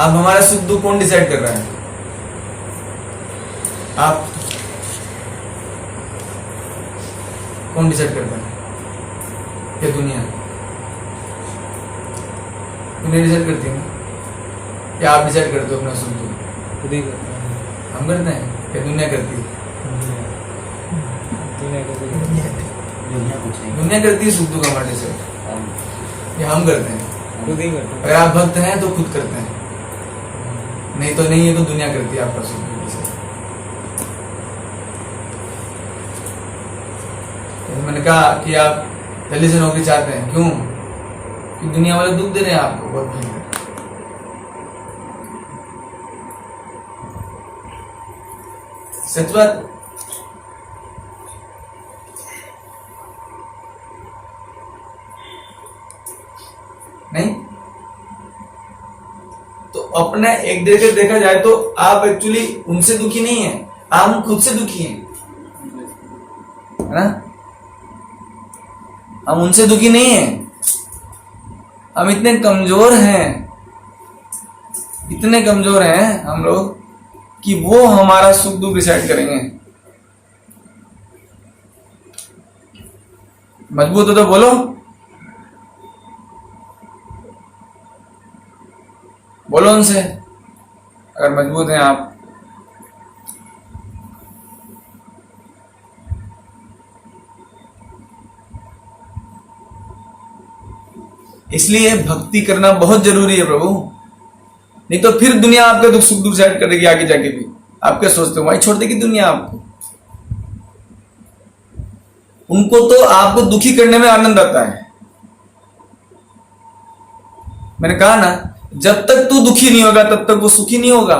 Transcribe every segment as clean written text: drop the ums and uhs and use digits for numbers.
आप हमारा सुख दुख कौन डिसाइड कर रहा है? आप कौन डिसाइड करता है? ये दुनिया डिसाइड करती है या आप डिसाइड करते हो अपना सुख दुख? खुद ही करते हैं। हम करते हैं या दुनिया करती है? दुनिया करती है सुख दुख हमारे से, या हम करते हैं? खुद ही करते हैं। अगर आप भक्त हैं तो खुद करते हैं, नहीं तो नहीं है तो दुनिया करती है आपका सुख दुख से। मैंने कहा कि आप जल्दी से नौकरी चाहते हैं, क्यों? कि दुनिया वाले दुख दे रहे हैं आपको बहुत भयंकर। सच बात। नहीं तो अपने एक देखे देखा जाए तो आप एक्चुअली उनसे दुखी नहीं है, हम खुद से दुखी हैं, है ना? हम उनसे दुखी नहीं हैं, हम इतने कमजोर हैं, इतने कमजोर हैं हम लोग कि वो हमारा सुख दुख डिसाइड करेंगे। मजबूत हो तो बोलो, बोलो उनसे अगर मजबूत हैं आप। इसलिए भक्ति करना बहुत जरूरी है प्रभु, नहीं तो फिर दुनिया आपके दुख सुख दुख डिसाइड करेगी आगे जाके भी। आप क्या सोचते हो, वही छोड़ देगी दुनिया आपको? उनको तो आपको दुखी करने में आनंद आता है। मैंने कहा ना, जब तक तू दुखी नहीं होगा तब तक वो सुखी नहीं होगा।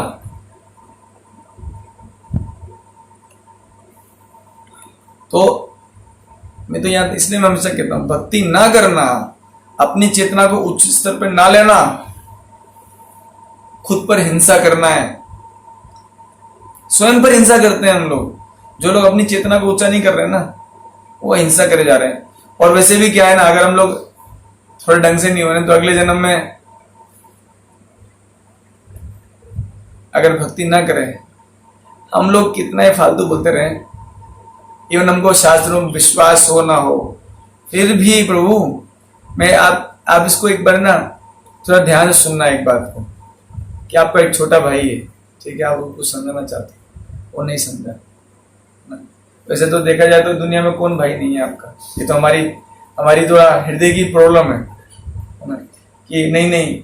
तो मैं तो यहां इसलिए मैं हमेशा कहता हूं, भक्ति ना करना, अपनी चेतना को उच्च स्तर पर ना लेना, खुद पर हिंसा करना है। स्वयं पर हिंसा करते हैं हम लोग। जो लोग अपनी चेतना को ऊंचा नहीं कर रहे हैं ना, वो हिंसा करे जा रहे हैं। और वैसे भी क्या है ना, अगर हम लोग थोड़े ढंग से नहीं हो रहे तो अगले जन्म में अगर भक्ति ना करें, हम लोग कितना ही फालतू बोलते रहे, इवन हमको शास्त्रों में विश्वास हो ना हो, फिर भी प्रभु मैं आप इसको एक बार ना थोड़ा ध्यान से सुनना एक बात को, कि आपका एक छोटा भाई है, ठीक है, आप उसको समझाना चाहते, वो नहीं समझा। वैसे तो देखा जाए तो दुनिया में कौन भाई नहीं है आपका। ये तो हमारी थोड़ा हृदय की प्रॉब्लम है कि नहीं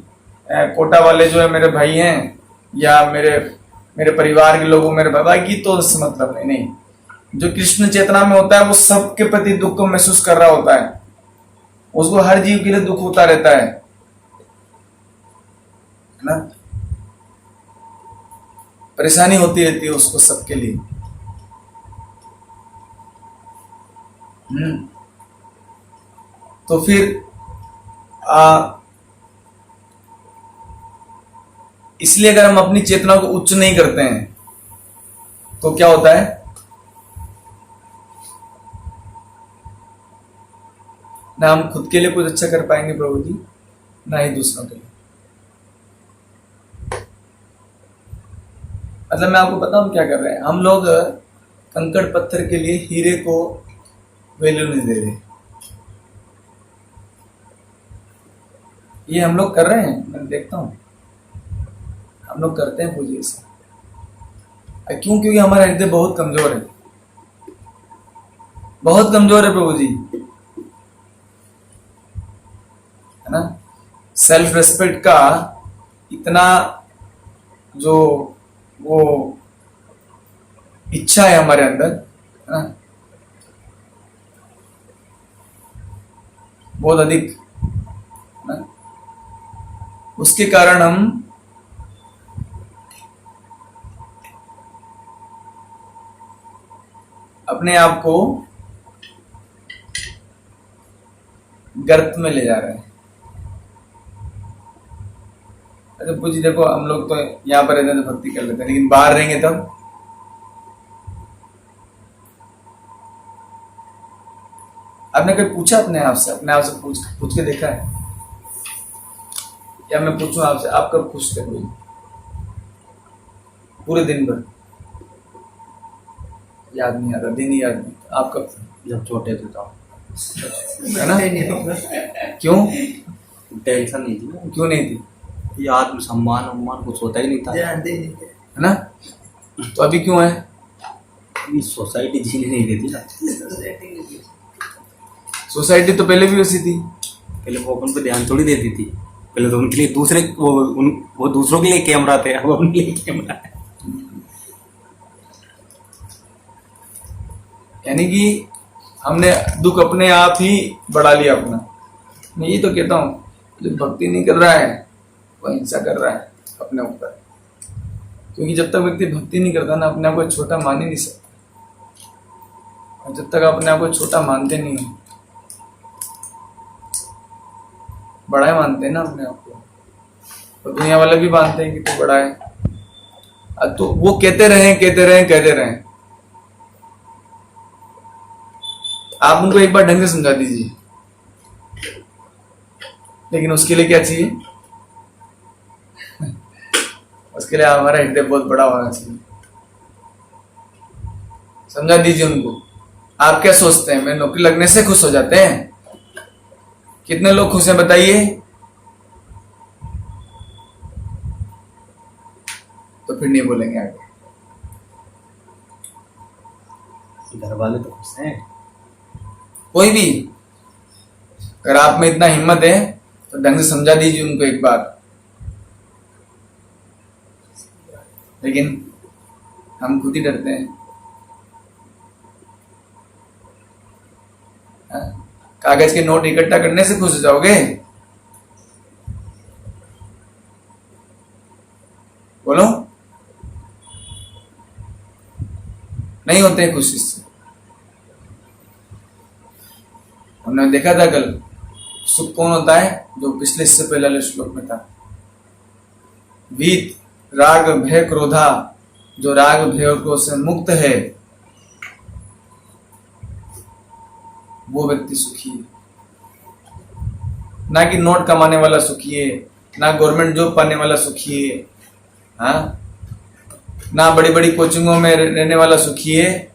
कोटा वाले जो है मेरे भाई हैं, या मेरे परिवार के लोगों, मेरे भाई की तो उससे मतलब नहीं। जो कृष्ण चेतना में होता है वो सबके प्रति दुख को महसूस कर रहा होता है, उसको हर जीव के लिए दुख होता रहता है ना, परेशानी होती रहती है उसको सबके लिए। तो फिर इसलिए अगर हम अपनी चेतना को उच्च नहीं करते हैं तो क्या होता है, ना हम खुद के लिए कुछ अच्छा कर पाएंगे प्रभु जी, ना ही दूसरों के लिए। मतलब मैं आपको बताऊं क्या कर रहे हैं हम लोग, कंकड़ पत्थर के लिए हीरे को वैल्यू नहीं दे रहे। ये हम लोग कर रहे हैं, मैं देखता हूं हम लोग करते हैं पूजी से। क्यों? क्योंकि हमारा हृदय बहुत कमजोर है, बहुत कमजोर है प्रभु जी, है ना। सेल्फ रेस्पेक्ट का इतना जो वो इच्छा है हमारे अंदर, है ना, बहुत अधिक, है ना? उसके कारण हम अपने आप को गर्त में ले जा रहे हैं। अरे पूछिए, देखो हम लोग तो यहाँ पर रहते हैं तो भक्ति कर लेते हैं, लेकिन बाहर रहेंगे तब आपने कभी पूछा अपने आप से पूछ के देखा है? या मैं पूछूं आपसे, आप कब खुश थे? पूरे दिन भर? याद नहीं आता, दिन ही याद नहीं। आप कब थे? जब छोटे थे तो है ना? क्यों? टेंशन नहीं थी ना, क्यों नहीं थी? ये आत्म सम्मान उम्मान कुछ होता ही नहीं था, है ना? तो अभी क्यों है? ये सोसाइटी जीने नहीं देती ना। सोसाइटी तो पहले भी वैसी थी। पहले वो अपन पे ध्यान थोड़ी देती थी, पहले तो उनके लिए दूसरे वो दूसरों के लिए कैमरा थे, अब अपने लिए कैमरा है। यानी कि हमने दुख अपने आप ही बढ़ा लिया अपना। मैं ये तो कहता हूँ, जो भक्ति नहीं कर रहा है वो हिंसा कर रहा है अपने ऊपर। क्योंकि जब तक व्यक्ति भक्ति नहीं करता ना, अपने आप को छोटा मान ही नहीं सकता। और जब तक अपने आप को छोटा मानते नहीं हो, बड़ा ही मानते हैं ना अपने आप को, और दुनिया वाले भी मानते हैं कि तू बड़ा है। तो वो कहते रहे। आप उनको एक बार ढंग से समझा दीजिए, लेकिन उसके लिए क्या चाहिए? उसके लिए हमारा हृदय बहुत बड़ा होना चाहिए। समझा दीजिए उनको। आप क्या सोचते हैं, मैं नौकरी लगने से खुश हो जाते हैं? कितने लोग खुश हैं बताइए? तो फिर नहीं बोलेंगे आगे। घर वाले तो खुश हैं, कोई भी। अगर आप में इतना हिम्मत है तो ढंग से समझा दीजिए उनको एक बार। लेकिन हम खुद ही डरते हैं। कागज के नोट इकट्ठा करने से खुश हो जाओगे? बोलो। नहीं होते हैं खुश इससे। हमने देखा था कल, सुख कौन होता है? जो पिछले इससे पहले वाले श्लोक में था, वीत राग भय क्रोधा, जो राग भय और क्रोध से मुक्त है वो व्यक्ति सुखी है। ना कि नोट कमाने वाला सुखी है, ना गवर्नमेंट जॉब पाने वाला सुखी है, हाँ, ना बड़ी बड़ी कोचिंगों में रहने वाला सुखी है।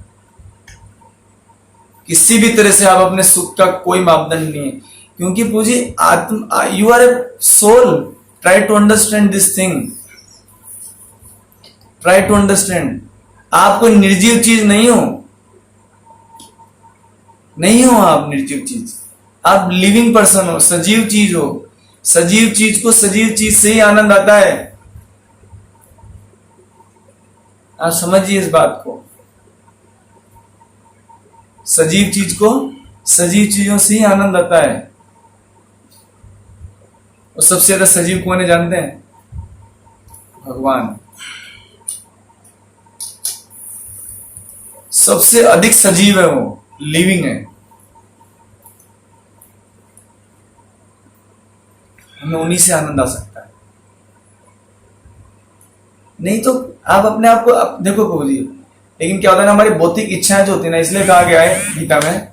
किसी भी तरह से आप अपने सुख का कोई मापदंड नहीं है। क्योंकि पूजी आत्म, you are a soul, try to understand this thing, try to understand. आप कोई निर्जीव चीज नहीं हो, आप निर्जीव चीज, आप लिविंग पर्सन हो, सजीव चीज हो। सजीव चीज को सजीव चीज से ही आनंद आता है। आप समझिए इस बात को। सजीव चीज को सजीव चीजों से ही आनंद आता है। और सबसे ज्यादा सजीव कौन है जानते हैं? भगवान। सबसे अधिक सजीव है वो, लिविंग है। हमें उन्हीं से आनंद आ सकता है। नहीं तो आप अपने आप को देखो प्रभु जी। लेकिन क्या होता है ना, हमारी भौतिक इच्छाएं जो होती है ना, इसलिए कहा गया है गीता में,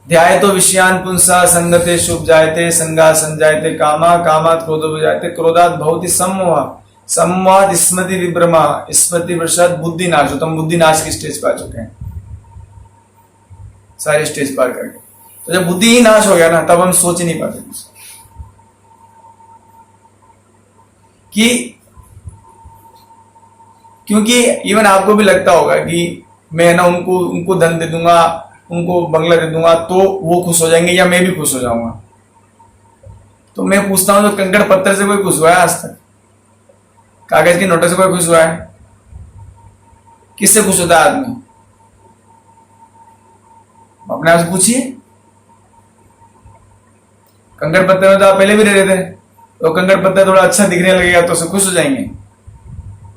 ध्याय तो विषयान पुंसा संगते शुभ जायते संगा संजायते कामा कामात क्रोधो जायते क्रोधात भवति सम्मोह सम्वाद स्मृति विभ्रमा स्मृति वृषद बुद्धि नाश। तो हम बुद्धि नाश की स्टेज पर आ चुके हैं, सारे स्टेज पार करके। तो जब बुद्धि ही नाश हो गया ना, तब हम सोच ही नहीं पाते कुछ। कि क्योंकि इवन आपको भी लगता होगा कि मैं ना उनको धन दे दूंगा, उनको बंगला दे दूंगा तो वो खुश हो जाएंगे, या मैं भी खुश हो जाऊंगा। तो मैं पूछता हूं, तो कंकड़ पत्थर से कोई खुश हुआ है आज तक? कागज के नोटों से कोई खुश हुआ है? किससे खुश होता है आदमी? अपने आप से पूछिए। कंकड़ पत्थर में तो आप पहले भी रह रहे थे, तो कंकड़ पत्थर थोड़ा अच्छा दिखने लगेगा तो उससे खुश हो जाएंगे।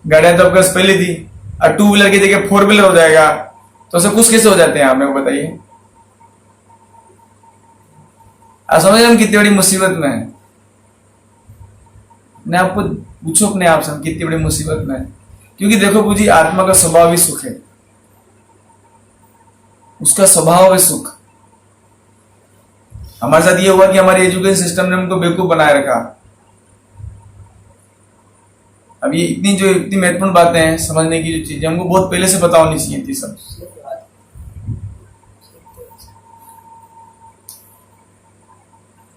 गाड़ियां तो आपके पास पहले थी, और 2 व्हीलर की जगह 4 व्हीलर हो जाएगा तो उससे खुश कैसे हो जाते हैं आप? मेरे को बताइए। आप समझ हम कितनी बड़ी मुसीबत में है? मैं आपको पूछो अपने आप से, हम कितनी बड़ी मुसीबत में है। क्योंकि देखो पूजी, आत्मा का स्वभाव ही सुख है, उसका स्वभाव है सुख। हमारे साथ ये हुआ कि हमारे एजुकेशन सिस्टम ने हमको बेवकूफ बनाए रखा। अब ये इतनी महत्वपूर्ण बातें हैं, समझने की जो चीजें हमको बहुत पहले से पता होनी चाहिए थी सब।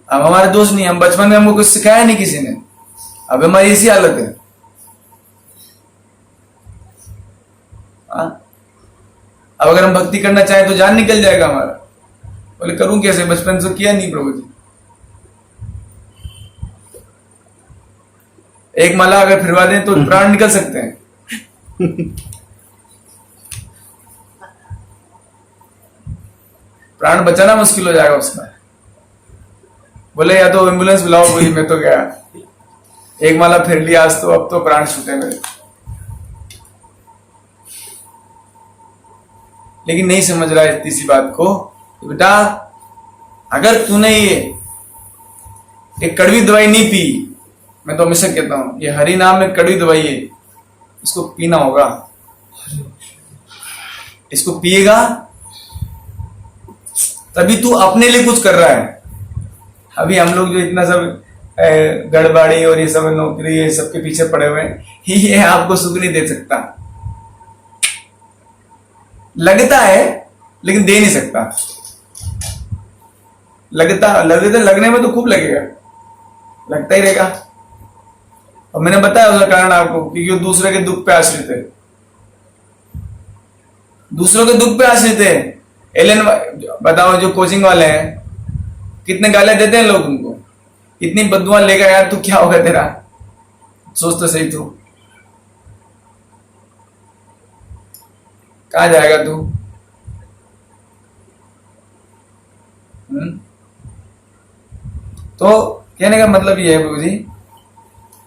अब हमारे दोस्त नहीं, हम बचपन में हमको कुछ सिखाया नहीं किसी ने, अब हमारी इसी हालत है। अब अगर हम भक्ति करना चाहें तो जान निकल जाएगा हमारा। बोले करूं कैसे, बचपन से किया नहीं प्रभु जी। एक माला अगर फिरवा दें तो प्राण निकल सकते हैं। प्राण बचाना मुश्किल हो जाएगा उसमें। बोले या तो एम्बुलेंस बुलाओ, भाई मैं तो गया, एक माला फिर लिया आज तो, अब तो प्राण छूटे मेरे। लेकिन नहीं समझ रहा है इतनी सी बात को। तो बेटा अगर तूने ये एक कड़वी दवाई नहीं पी, मैं तो हमेशा कहता हूं ये हरि नाम में कड़वी दवाई है, इसको पीना होगा। इसको पिएगा तभी तू अपने लिए कुछ कर रहा है। अभी हम लोग जो इतना सब गड़बड़ी और ये सब नौकरी ये सब के पीछे पड़े हुए हैं, ये आपको सुख नहीं दे सकता। लगता है लेकिन दे नहीं सकता। लगने में तो खूब लगेगा, लगता ही रहेगा। और मैंने बताया उसका कारण आपको, क्योंकि वो दूसरे के दुख पे आश्रित है। दूसरों के दुख पे आश्रित है। एलन बताओ, जो कोचिंग वाले हैं कितने गाले देते हैं लोग उनको, इतनी बदुआ लेगा यार, तू क्या होगा तेरा, सोच तो सही तू कहां जाएगा तू। तो कहने का मतलब ये है प्रभु जी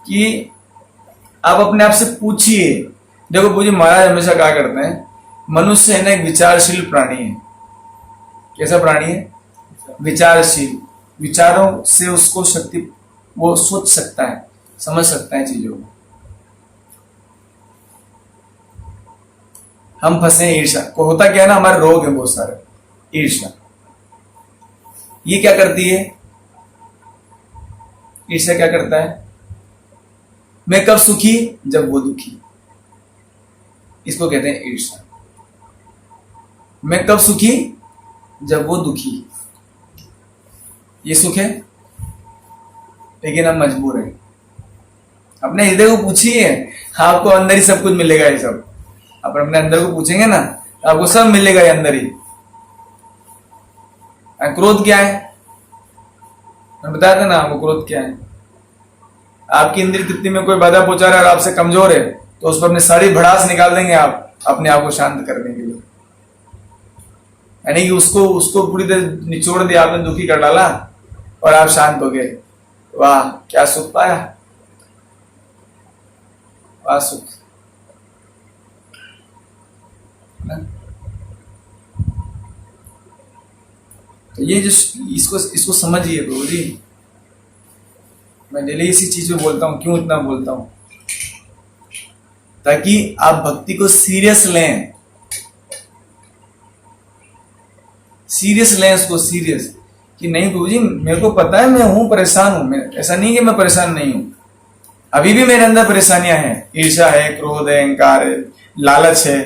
कि आप अपने आप से पूछिए। देखो प्रभु जी महाराज हमेशा कहा करते हैं, मनुष्य है ना एक विचारशील प्राणी है। कैसा प्राणी है? विचारशील। विचारों से उसको शक्ति, वो सोच सकता है, समझ सकता है चीजों को। हम फंसे हैं ईर्ष्या को। होता क्या है ना, हमारे रोग है बहुत सारे। ईर्ष्या ये क्या करती है? ईर्ष्या क्या करता है? मैं कब सुखी जब वो दुखी, इसको कहते हैं ईर्ष्या। मैं कब सुखी जब वो दुखी, ये सुख है। लेकिन हम मजबूर हैं। अपने हृदय को पूछिए, आपको अंदर ही सब कुछ मिलेगा। ये सब आप अपने अंदर को पूछेंगे ना, आपको सब मिलेगा ये अंदर ही। क्रोध क्या है? मैं बताया था ना आपको, क्रोध क्या है। आपकी इंद्रिय तृप्ति में कोई बाधा पहुंचा रहा है और आपसे कमजोर है, तो उस पर अपनी सारी भड़ास निकाल देंगे आप अपने आप को शांत करने के लिए। यानी कि उसको पूरी तरह निचोड़ दिया आपने, दुखी कर डाला और आप शांत हो गए। वाह क्या सुख पाया, वाह सुख। तो ये जो इसको समझिए प्रभु जी। मैं डेली इसी चीज में बोलता हूं। क्यों इतना बोलता हूं? ताकि आप भक्ति को सीरियस लें। सीरियस लें उसको, सीरियस कि नहीं प्रभु जी मेरे को पता है मैं हूं, परेशान हूं। ऐसा नहीं कि मैं परेशान नहीं हूं, अभी भी मेरे अंदर परेशानियां हैं। ईर्ष्या है, क्रोध है, अहंकार है, लालच है,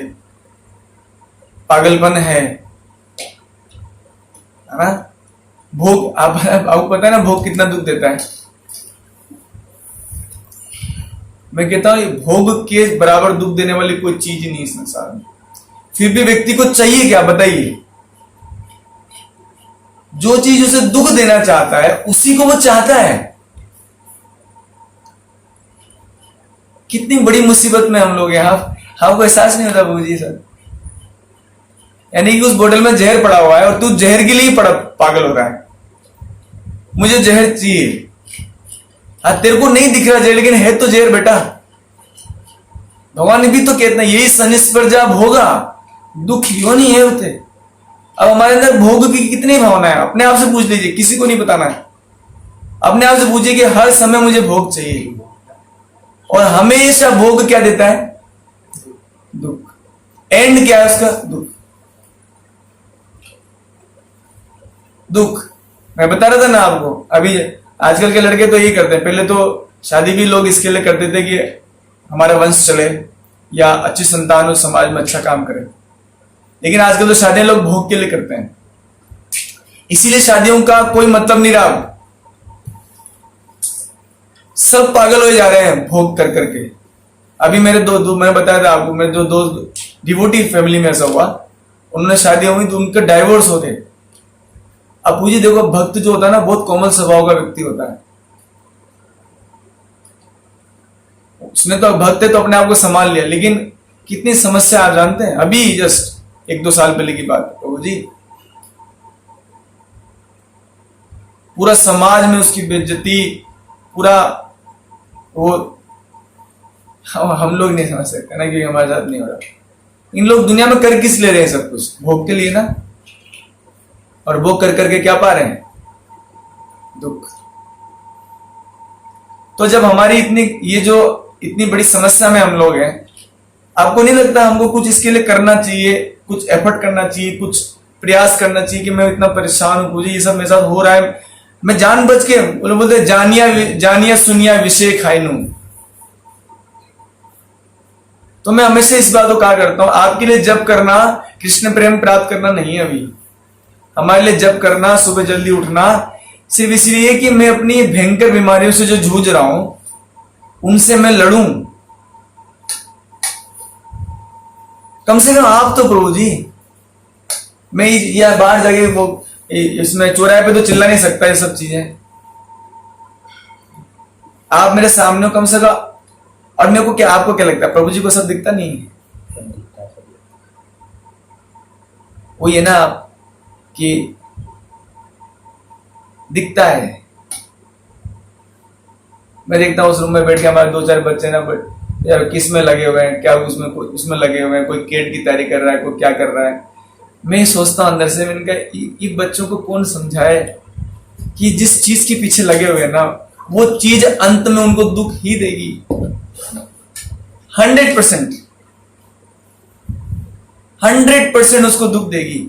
पागलपन है ना। भोग, आपको पता है ना भोग कितना दुख देता है। मैं कहता हूं भोग के बराबर दुख देने वाली कोई चीज नहीं इस संसार में। फिर भी व्यक्ति को चाहिए क्या बताइए? जो चीज उसे दुख देना चाहता है उसी को वो चाहता है। कितनी बड़ी मुसीबत में हम लोग हैं। आपको एहसास नहीं होता बाबू जी सर। यानी कि उस बोतल में जहर पड़ा हुआ है और तू जहर के लिए पागल हो रहा है। मुझे जहर चाहिए। हाँ तेरे को नहीं दिख रहा जहर, लेकिन है तो जहर बेटा। भगवान भी तो कहते हैं यही सनिस्पर्जा होगा, दुख क्यों नहीं है होते। अब हमारे अंदर भोग की कितनी भावना है, अपने आप से पूछ लीजिए, किसी को नहीं बताना है। अपने आप से पूछिए कि हर समय मुझे भोग चाहिए, और हमेशा भोग क्या देता है? दुख। एंड क्या है उसका? दुख। दुख। मैं बता रहा था ना आपको, अभी आजकल के लड़के तो यही करते हैं। पहले तो शादी भी लोग इसके लिए करते थे कि हमारा वंश चले या अच्छी संतान हो, समाज में अच्छा काम करे। लेकिन आजकल तो शादियां लोग भोग के लिए करते हैं, इसीलिए शादियों का कोई मतलब नहीं रहा। सब पागल हो जा रहे हैं भोग कर करके। अभी मेरे दो मैंने बताया था आपको, मेरे दो डिवोटी फैमिली में ऐसा हुआ, उन्होंने शादी हुई तो उनके डाइवोर्स हो गए। अब पूछिए, देखो भक्त जो होता है ना, बहुत कोमल स्वभाव का व्यक्ति होता है। उसने तो भक्त है तो अपने आप को संभाल लिया, लेकिन कितनी समस्या आप जानते हैं? अभी जस्ट 1-2 साल पहले की बात है प्रभु जी, पूरा समाज में उसकी बेइज्जती, पूरा वो हम लोग नहीं समझ सकते ना, क्योंकि हमारे साथ नहीं हो रहा। इन लोग दुनिया में कर किस ले रहे हैं? सब कुछ भोग के लिए ना, और भोग कर करके क्या पा रहे हैं? दुख। तो जब हमारी इतनी बड़ी समस्या में हम लोग हैं, आपको नहीं लगता हमको कुछ इसके लिए करना चाहिए, कुछ एफर्ट करना चाहिए, कुछ प्रयास करना चाहिए कि मैं इतना परेशान हूं, मुझे ये सब मेरे साथ हो रहा है, मैं जानबूझ के, बोलते जानिया सुनिया विषय खाइनू। तो मैं हमेशा इस बात को कहा करता हूं, आपके लिए जप करना कृष्ण प्रेम प्राप्त करना नहीं है। अभी हमारे लिए जप करना, सुबह जल्दी उठना, सिर्फ इसलिए कि मैं अपनी भयंकर बीमारियों से जो जूझ रहा हूं उनसे मैं लड़ूं। कम से कम आप तो प्रभु जी, मैं या बाहर जाके वो इसमें चौराहे पे तो चिल्ला नहीं सकता ये सब चीजें, आप मेरे सामने हो कम से कम। और मेरे को क्या, आपको क्या लगता है प्रभु जी को सब दिखता नहीं है? वो ये ना कि दिखता है। मैं देखता हूँ उस रूम में बैठ के हमारे 2-4 बच्चे ना यार किस में लगे हुए हैं, क्या उसमें लगे हुए हैं, कोई केट की तैयारी कर रहा है, कोई क्या कर रहा है। मैं सोचता हूं अंदर से, मैंने कहा ये बच्चों को कौन समझाए कि जिस चीज के पीछे लगे हुए हैं ना, वो चीज अंत में उनको दुख ही देगी। 100% उसको दुख देगी।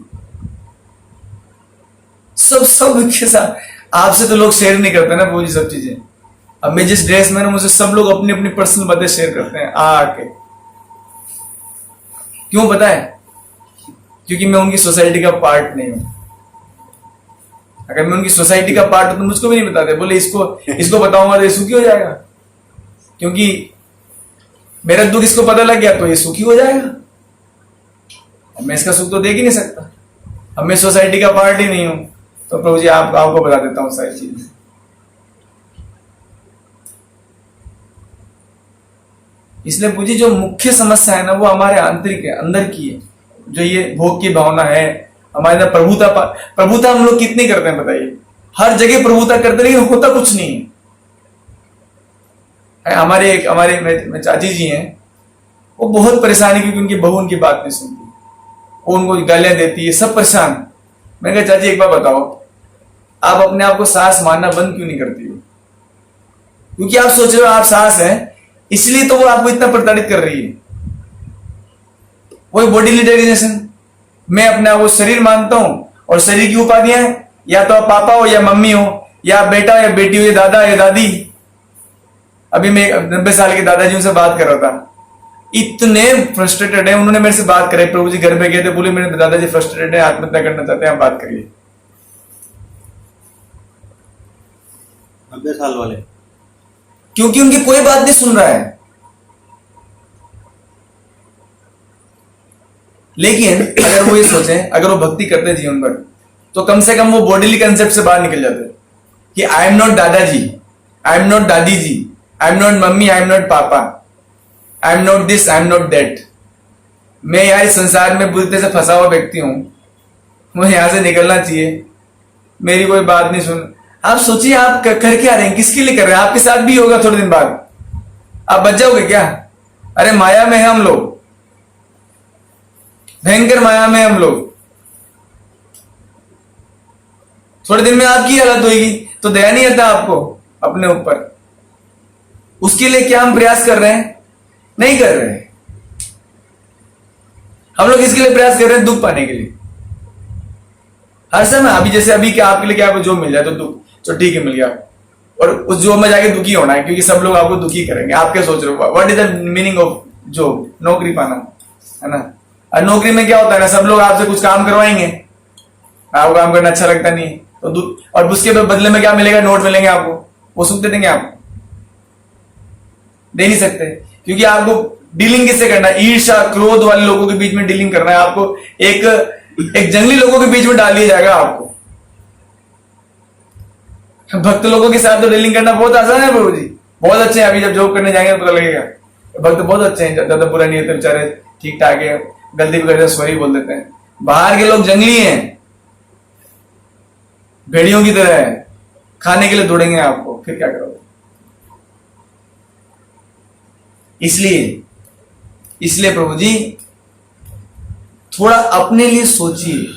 सब के साथ आपसे तो लोग शेयर नहीं करते ना वो सब चीजें। अब मैं जिस ड्रेस में हूं, मुझे सब लोग अपनी अपनी पर्सनल बातें शेयर करते हैं आके। क्यों पता है? क्योंकि मैं उनकी सोसाइटी का पार्ट नहीं हूं। अगर मैं उनकी सोसाइटी का पार्ट हूं तो मुझको भी नहीं बताते, बोले इसको बताऊंगा तो ये सुखी हो जाएगा, क्योंकि मेरा दुख इसको पता लग गया तो ये सुखी हो जाएगा। अब मैं इसका सुख तो देख ही नहीं सकता। अब मैं सोसाइटी का पार्ट ही नहीं हूं, तो प्रभु जी आपको बता देता हूं सारी चीजें। इसलिए प्रभु जी जो मुख्य समस्या है ना, वो हमारे आंतरिक है, अंदर की है। जो ये भोग की भावना है हमारे अंदर, प्रभुता हम लोग कितनी करते हैं बताइए? हर जगह प्रभुता करते, लेकिन होता कुछ नहीं है। हमारे चाची जी हैं, वो बहुत परेशानी, क्योंकि उनकी बहू उनकी बात नहीं सुनती, वो उनको गालियां देती है, सब परेशान। मैंने कहा चाची एक बार बताओ, आप अपने आप को सास मानना बंद क्यों नहीं करती हो? क्योंकि आप सोच रहे हो आप सास हैं, इसलिए तो वो आपको इतना प्रताड़ित कर रही है। वही बॉडी लिटरेशन, मैं अपने आप को शरीर मानता हूं, और शरीर की उपाधियां या तो आप पापा हो या मम्मी हो, या बेटा या बेटी हो, या दादा या दादी। अभी मैं 90 साल के दादाजी उनसे बात कर रहा था, इतने फ्रस्ट्रेटेड है। उन्होंने मेरे से बात करे, प्रभु जी घर पे गए थे, बोले मेरे दादाजी फ्रस्ट्रेटेड है, आत्महत्या करना चाहते हैं, आप बात करिए। 90 साल वाले, क्योंकि उनकी कोई बात नहीं सुन रहा है। लेकिन अगर वो ये सोचे, अगर वो भक्ति करते जीवन भर, तो कम से कम वो बॉडीली कंसेप्ट से बाहर निकल जाते कि आई एम नॉट दादाजी, आई am not dadi ji, I am not mummy, I am not papa, I am not this, I am not that. मैं यार इस संसार में बुरी तरह से फंसा हुआ व्यक्ति हूं, मुझे यहां से निकलना चाहिए, मेरी कोई बात नहीं सुन। आप सोचिए आप कर क्या रहे हैं, किसके लिए कर रहे हैं? आपके साथ भी होगा थोड़े दिन बाद, आप बच जाओगे क्या? अरे माया में है हम लोग, भयंकर माया में हम लोग। थोड़े दिन में आपकी हालत होगी, तो दया नहीं आता आपको अपने ऊपर? उसके लिए क्या हम प्रयास कर रहे हैं? नहीं कर रहे हैं। हम लोग इसके लिए प्रयास कर रहे हैं दुख पाने के लिए हर समय। अभी जैसे अभी क्या आपके लिए क्या जो मिल जाए तो दुख, तो ठीक है मिल गया, और उस जॉब में जाके दुखी होना है, क्योंकि सब लोग आपको दुखी करेंगे। आप क्या सोच रहे हो, what is the meaning of job? नौकरी पाना है ना। और नौकरी में क्या होता है ना, सब लोग आपसे कुछ काम करवाएंगे, आपको काम करना अच्छा लगता नहीं तो और उसके बदले में क्या मिलेगा, नोट मिलेंगे आपको, वो सुख दे देंगे आपको, दे नहीं सकते, क्योंकि आपको डीलिंग किससे करना है, ईर्ष्या क्रोध वाले लोगों के बीच में डीलिंग करना है आपको। एक जंगली लोगों के बीच में डाल दिया जाएगा आपको। भक्त लोगों के साथ तो डीलिंग करना बहुत आसान है प्रभु जी, बहुत अच्छे हैं। अभी जब जॉब करने जाएंगे तो पता लगेगा, भक्त बहुत अच्छे हैं, ज्यादा बुरा नहीं होते बेचारे, ठीक ठाक है, गलती भी करते सॉरी बोल देते हैं। बाहर के लोग जंगली हैं, भेड़ियों की तरह है, खाने के लिए दौड़ेंगे आपको, फिर क्या करोगे? इसलिए प्रभु जी थोड़ा अपने लिए सोचिए।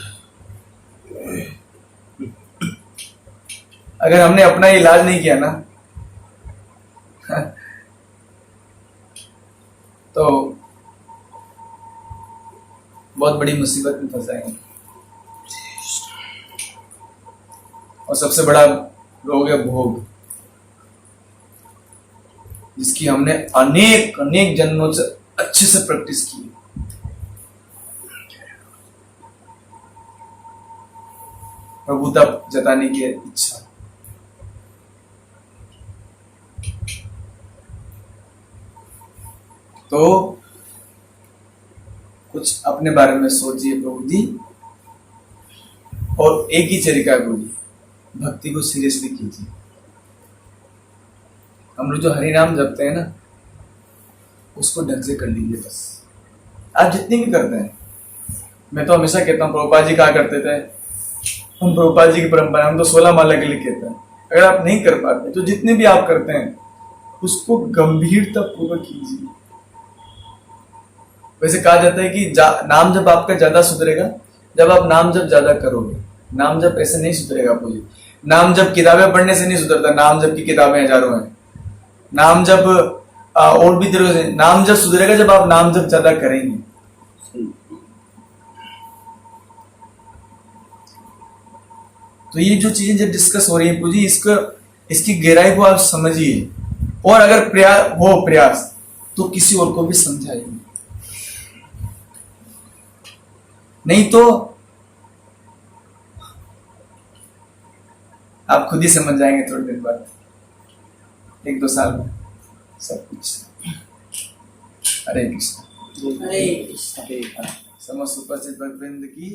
अगर हमने अपना इलाज नहीं किया ना तो बहुत बड़ी मुसीबत में फंस जाएंगे। और सबसे बड़ा रोग है भोग, जिसकी हमने अनेक अनेक जन्मों से अच्छे से प्रैक्टिस की। प्रभुता जताने की इच्छा। तो कुछ अपने बारे में सोचिए प्रभु जी, और एक ही तरीका है प्रभु जी, भक्ति को सीरियसली कीजिए। हम लोग जो हरि नाम जपते हैं ना, उसको ढंग से कर लीजिए बस। आप जितनी भी करते हैं, मैं तो हमेशा कहता हूँ, प्रभुपाद जी कहा करते थे, हम प्रभुपाद जी की परंपरा, हम तो 16 माला के लिए कहते हैं। अगर आप नहीं कर पाते तो जितने भी आप करते हैं उसको गंभीरता पूर्वक कीजिए। वैसे कहा जाता है कि नाम जब आपका ज्यादा सुधरेगा जब आप नाम जब ज्यादा करोगे। नाम जब ऐसे नहीं सुधरेगा आपको। नाम जब किताबें पढ़ने से नहीं सुधरता, नाम जब की किताबें हजारों हैं। नाम जब और भी तरह से नाम जब सुधरेगा जब आप नाम जब ज्यादा करेंगे। तो ये जो चीजें जब डिस्कस हो रही है पूजी, इसकी गहराई को आप समझिए, और अगर प्रयास तो किसी और को भी समझाइए। नहीं तो आप खुद ही समझ जाएंगे थोड़ी देर बाद, 1-2 साल में सब कुछ। हरे कृष्ण। हरे कृष्ण। समस्त उपस्थित भक्तवृंद की